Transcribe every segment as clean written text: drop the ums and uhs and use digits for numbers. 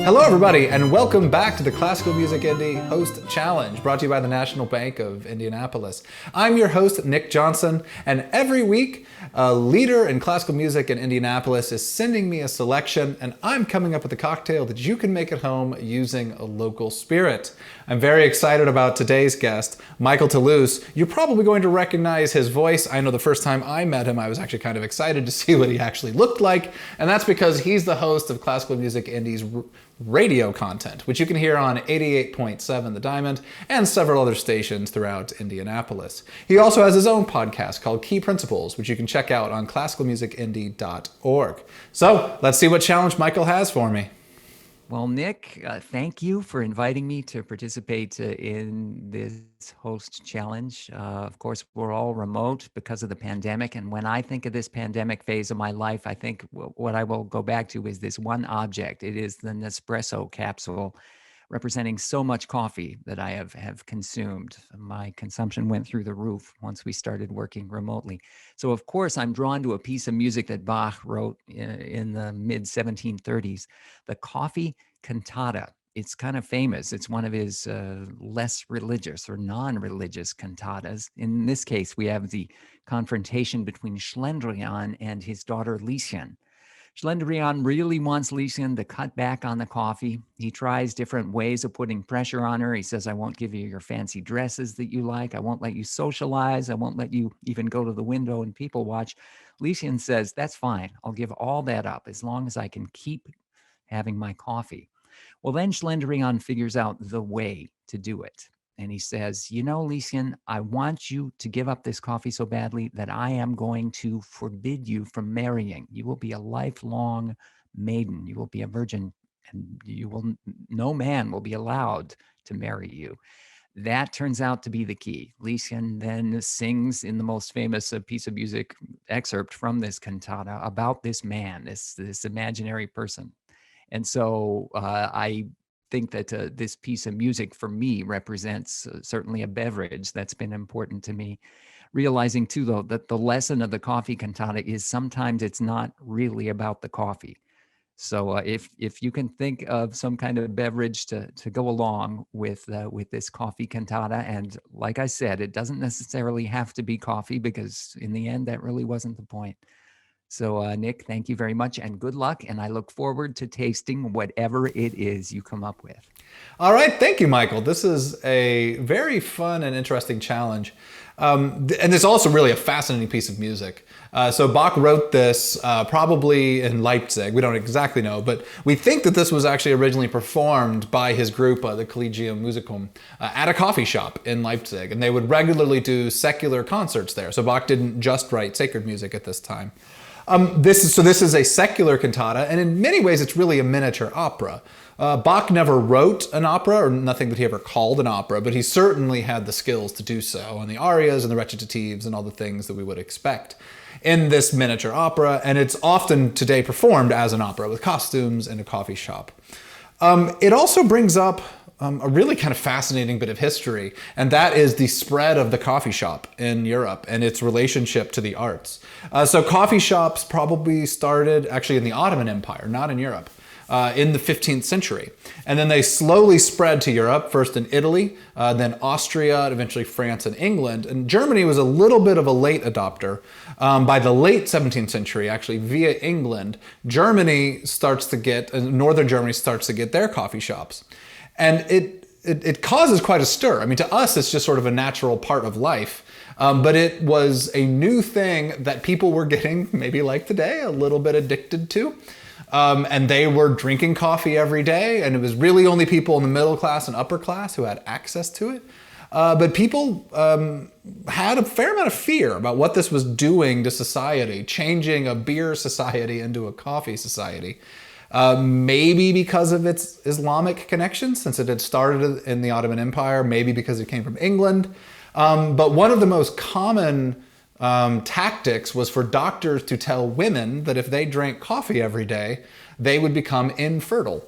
Hello, everybody, and welcome back to the Classical Music Indy Host Challenge, brought to you by the National Bank of Indianapolis. I'm your host, Nick Johnson, and every week, a leader in classical music in Indianapolis is sending me a selection, and I'm coming up with a cocktail that you can make at home using a local spirit. I'm very excited about today's guest, Michael Toulouse. You're probably going to recognize his voice. I know the first time I met him, I was actually kind of excited to see what he actually looked like, and that's because he's the host of Classical Music Indy's radio content, which you can hear on 88.7 The Diamond and several other stations throughout Indianapolis. He also has his own podcast called Key Principles, which you can check out on classicalmusicindy.org. So let's see what challenge Michael has for me. Well, Nick, thank you for inviting me to participate in this host challenge. Of course, we're all remote because of the pandemic. And when I think of this pandemic phase of my life, I think what I will go back to is this one object. It is the Nespresso capsule, representing so much coffee that I have consumed. My consumption went through the roof once we started working remotely. So of course, I'm drawn to a piece of music that Bach wrote in the mid-1730s, the Coffee Cantata. It's kind of famous. It's one of his less religious or non-religious cantatas. In this case, we have the confrontation between Schlendrian and his daughter Lieschen. Schlendrian really wants Lieschen to cut back on the coffee. He tries different ways of putting pressure on her. He says, I won't give you your fancy dresses that you like. I won't let you socialize. I won't let you even go to the window and people watch. Lieschen says, that's fine. I'll give all that up as long as I can keep having my coffee. Well, then Schlendrian figures out the way to do it. And he says, you know, Lieschen, I want you to give up this coffee so badly that I am going to forbid you from marrying. You will be a lifelong maiden. You will be a virgin, and no man will be allowed to marry you. That turns out to be the key. Lieschen then sings in the most famous piece of music excerpt from this cantata about this man, this imaginary person. And so I think that this piece of music for me represents certainly a beverage that's been important to me. Realizing too, though, that the lesson of the coffee cantata is sometimes it's not really about the coffee. So if you can think of some kind of beverage to go along with this coffee cantata, and like I said, it doesn't necessarily have to be coffee because in the end, that really wasn't the point. So, Nick, thank you very much and good luck. And I look forward to tasting whatever it is you come up with. All right. Thank you, Michael. This is a very fun and interesting challenge. And it's also really a fascinating piece of music. So Bach wrote this probably in Leipzig. We don't exactly know, but we think that this was actually originally performed by his group, the Collegium Musicum, at a coffee shop in Leipzig. And they would regularly do secular concerts there. So Bach didn't just write sacred music at this time. This is a secular cantata, and in many ways it's really a miniature opera. Bach never wrote an opera, or nothing that he ever called an opera, but he certainly had the skills to do so, and the arias and the recitatives and all the things that we would expect in this miniature opera, and it's often today performed as an opera with costumes in a coffee shop. It also brings up a really kind of fascinating bit of history, and that is the spread of the coffee shop in Europe and its relationship to the arts. So coffee shops probably started actually in the Ottoman Empire, not in Europe, in the 15th century. And then they slowly spread to Europe, first in Italy, then Austria, and eventually France and England. And Germany was a little bit of a late adopter. By the late 17th century, actually, via England, northern Germany starts to get their coffee shops. And it causes quite a stir. I mean, to us, it's just sort of a natural part of life. But it was a new thing that people were getting, maybe like today, a little bit addicted to. And they were drinking coffee every day. And it was really only people in the middle class and upper class who had access to it. But people had a fair amount of fear about what this was doing to society, changing a beer society into a coffee society. Maybe because of its Islamic connections, since it had started in the Ottoman Empire, maybe because it came from England. But one of the most common tactics was for doctors to tell women that if they drank coffee every day, they would become infertile.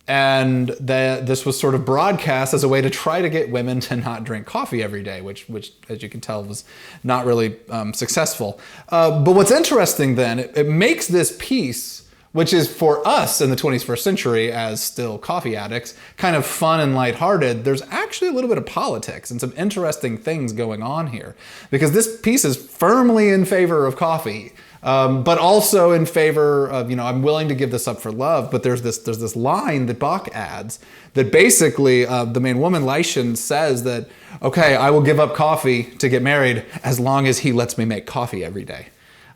And this was sort of broadcast as a way to try to get women to not drink coffee every day, which as you can tell, was not really successful. But what's interesting then, it makes this piece which is for us in the 21st century as still coffee addicts, kind of fun and lighthearted. There's actually a little bit of politics and some interesting things going on here, because this piece is firmly in favor of coffee, but also in favor of, I'm willing to give this up for love. But there's this line that Bach adds that basically the main woman, Leischen, says that, okay, I will give up coffee to get married as long as he lets me make coffee every day.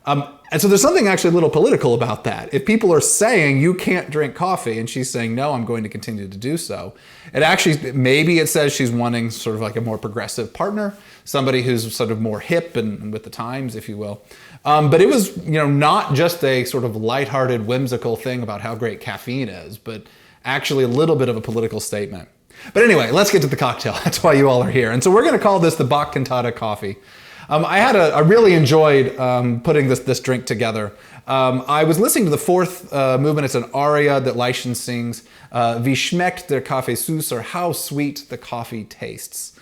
And so there's something actually a little political about that. If people are saying you can't drink coffee and she's saying, no, I'm going to continue to do so, it actually, maybe it says she's wanting sort of like a more progressive partner, somebody who's sort of more hip and with the times, if you will. But it was, not just a sort of lighthearted, whimsical thing about how great caffeine is, but actually a little bit of a political statement. But anyway, let's get to the cocktail. That's why you all are here. And so we're going to call this the Bach Cantata coffee. I really enjoyed putting this drink together. I was listening to the fourth movement. It's an aria that Leischen sings, Wie schmeckt der Kaffee süß, or how sweet the coffee tastes.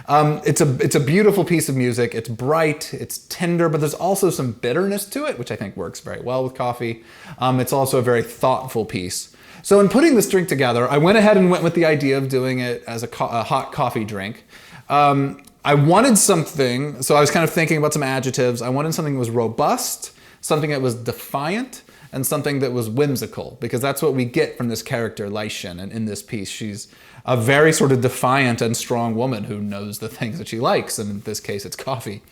It's a beautiful piece of music. It's bright, it's tender, but there's also some bitterness to it, which I think works very well with coffee. It's also a very thoughtful piece. So in putting this drink together, I went ahead and went with the idea of doing it as a hot coffee drink. I wanted something, so I was kind of thinking about some adjectives. I wanted something that was robust, something that was defiant, and something that was whimsical, because that's what we get from this character, Leischen, and in this piece. She's a very sort of defiant and strong woman who knows the things that she likes, and in this case, it's coffee.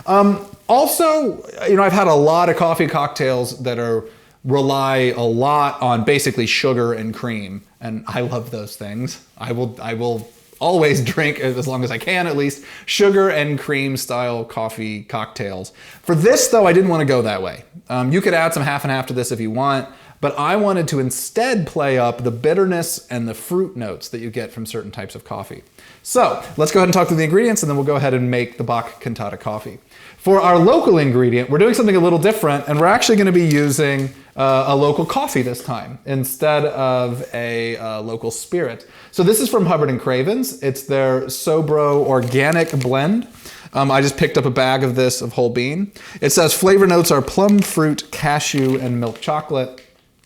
Also, I've had a lot of coffee cocktails that rely a lot on basically sugar and cream, and I love those things. I will always drink, as long as I can at least, sugar and cream style coffee cocktails. For this though, I didn't want to go that way. You could add some half and half to this if you want, but I wanted to instead play up the bitterness and the fruit notes that you get from certain types of coffee. So let's go ahead and talk through the ingredients, and then we'll go ahead and make the Bach Cantata coffee. For our local ingredient, we're doing something a little different, and we're actually going to be using a local coffee this time instead of a local spirit. So this is from Hubbard and Cravens. It's their Sobro Organic blend. I just picked up a bag of this of whole bean. It says flavor notes are plum, fruit, cashew, and milk chocolate.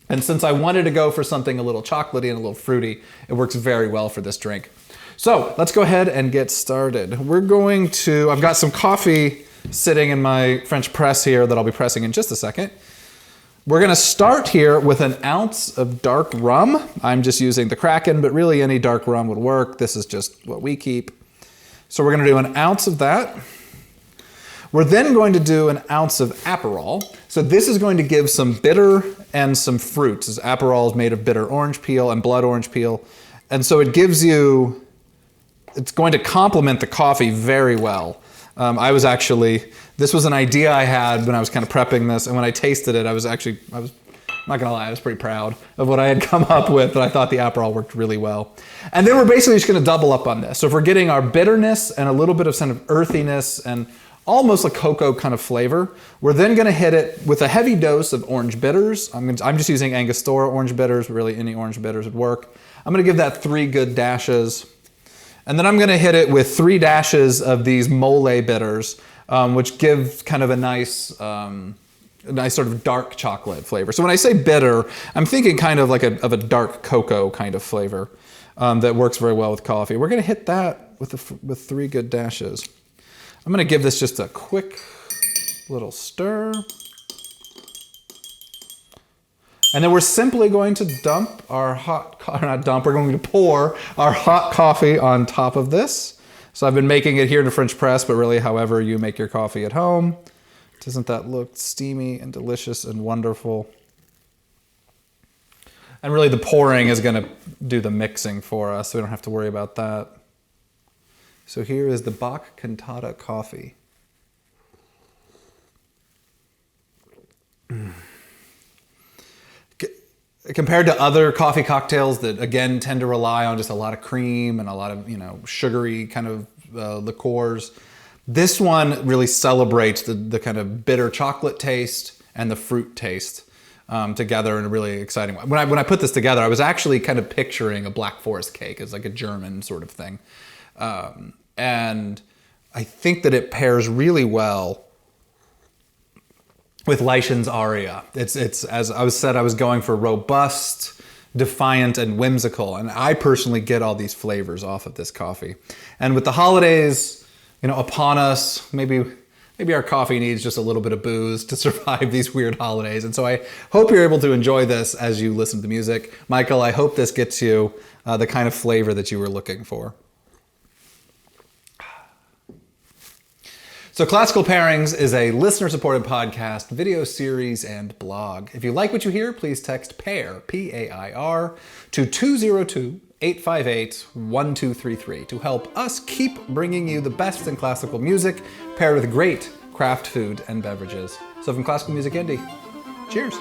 And since I wanted to go for something a little chocolatey and a little fruity, it works very well for this drink. So let's go ahead and get started. I've got some coffee sitting in my French press here that I'll be pressing in just a second. We're going to start here with an ounce of dark rum. I'm just using the Kraken, but really any dark rum would work. This is just what we keep. So we're going to do an ounce of that. We're then going to do an ounce of aperol. So this is going to give some bitter and some fruit. This aperol is made of bitter orange peel and blood orange peel. And so it's going to complement the coffee very well. This was an idea I had when I was kind of prepping this, and when I tasted it, I was not gonna lie, I was pretty proud of what I had come up with, but I thought the aperol worked really well. And then we're basically just gonna double up on this. So if we're getting our bitterness and a little bit of kind of earthiness and almost a cocoa kind of flavor, we're then gonna hit it with a heavy dose of orange bitters. I'm just using Angostura orange bitters, but really any orange bitters would work. I'm gonna give that 3 good dashes. And then I'm going to hit it with 3 dashes of these mole bitters, which give kind of a nice sort of dark chocolate flavor. So when I say bitter, I'm thinking kind of like a dark cocoa kind of flavor that works very well with coffee. We're going to hit that with 3 good dashes. I'm going to give this just a quick little stir. And then we're simply going to we're going to pour our hot coffee on top of this. So I've been making it here in the French press, but really however you make your coffee at home. Doesn't that look steamy and delicious and wonderful? And really the pouring is going to do the mixing for us, so we don't have to worry about that. So here is the Bach Cantata coffee. Compared to other coffee cocktails that, again, tend to rely on just a lot of cream and a lot of, sugary kind of liqueurs, this one really celebrates the kind of bitter chocolate taste and the fruit taste together in a really exciting way. When I put this together, I was actually kind of picturing a Black Forest cake as like a German sort of thing. And I think that it pairs really well with Leichen's aria. It's as I was said, I was going for robust, defiant, and whimsical, and I personally get all these flavors off of this coffee. And with the holidays, upon us, maybe our coffee needs just a little bit of booze to survive these weird holidays. And so I hope you're able to enjoy this as you listen to the music. Michael, I hope this gets you the kind of flavor that you were looking for. So Classical Pairings is a listener-supported podcast, video series, and blog. If you like what you hear, please text PAIR, P-A-I-R, to 202-858-1233 to help us keep bringing you the best in classical music, paired with great craft food and beverages. So from Classical Music Indy, cheers.